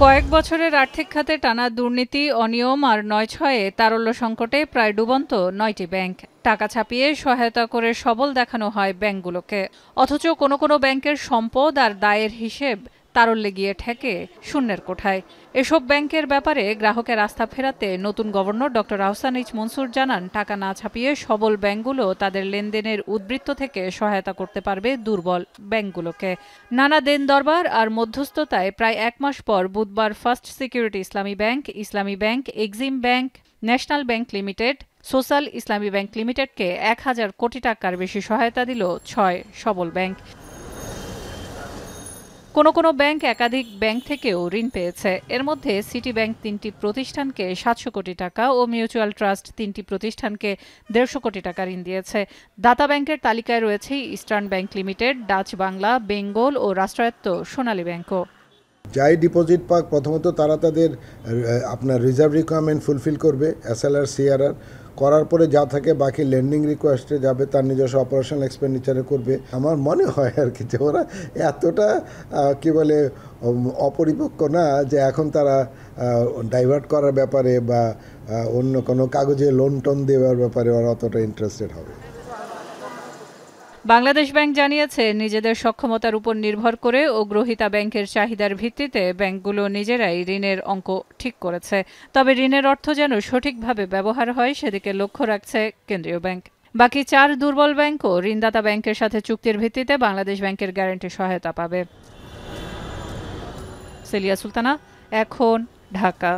কয়েক বছরের আর্থিক খাতে টানা দুর্নীতি, অনিয়ম আর ৯/৬-এ তারল্য সংকটে প্রায় ডুবন্ত ৯টি ব্যাংক। টাকা ছাপিয়ে সহায়তা করে সবল দেখানো হয় ব্যাংকগুলোকে। অথচ কোনো কোনো ব্যাংকের সম্পদ আর দায়ের হিসেব তারল্যে গিয়ে ঠেকে শূন্যের কোঠায়। এসব ব্যাংকের ব্যাপারে গ্রাহকের আস্থা ফেরাতে নতুন governor doctor Ahsan H Mansur জানান, টাকা না ছাপিয়ে সবল ব্যাংকগুলো তাদের লেনদেনের উদ্বৃত্ত থেকে সহায়তা করতে পারবে দুর্বল ব্যাংকগুলোকে। নানা দেন দরবার আর মধ্যস্থতায় প্রায় ১ মাস পর বুধবার ফার্স্ট সিকিউরিটি ইসলামী bank, Exim bank, national bank limited, social ইসলামী ব্যাংক লিমিটেডকে ১,০০০ কোটি টাকার বেশি সহায়তা দিল ৬ সবল ব্যাংক। কোনো কোনো ব্যাংক একাধিক ব্যাংক থেকেও ঋণ পেয়েছে। এর মধ্যে সিটি ব্যাংক ৩টি প্রতিষ্ঠানকে ৭০০ কোটি টাকা ও মিউচুয়াল ট্রাস্ট ৩টি প্রতিষ্ঠানকে ১৫০ কোটি টাকা ঋণ দিয়েছে। দাতা ব্যাংকের তালিকায় রয়েছে eastern bank limited, Dutch Bangla, Bengal ও রাষ্ট্রায়ত্ত সোনালী ব্যাংকও। যাই ডিপোজিট পাক, প্রথমত তারা তাদের আপনার রিজার্ভ রিকোয়ারমেন্ট ফুলফিল করবে, এসএলআর সিআরআর করার পরে যা থাকে বাকি লেন্ডিং রিকোয়েস্টে যাবে, তার নিজস্ব অপারেশনাল এক্সপেন্ডিচারে করবে। আমার মনে হয় আর কি যে ওরা এতটা কি বলে অপরিপক্ক না যে এখন তারা ডাইভার্ট করার ব্যাপারে বা অন্য কোনো কাগজে লোন টোন দেওয়ার ব্যাপারে ওরা অতটা ইন্টারেস্টেড হবে। বাংলাদেশ ব্যাংক জানিয়েছে, নিজেদের সক্ষমতার উপর নির্ভর করে ও গ্রহীতা ব্যাংকের চাহিদার ভিত্তিতে ব্যাংকগুলো নিজেরাই ঋণের অঙ্ক ঠিক করেছে। তবে ঋণের অর্থ যেন সঠিকভাবে ব্যবহার হয় সেদিকে লক্ষ্য রাখছে কেন্দ্রীয় ব্যাংক। বাকি ৪ দুর্বল ব্যাংকও ঋণদাতা ব্যাংকের সাথে চুক্তির ভিত্তিতে বাংলাদেশ ব্যাংকের গ্যারান্টি সহায়তা পাবে। সেলিয়া সুলতানা, এখন, ঢাকা।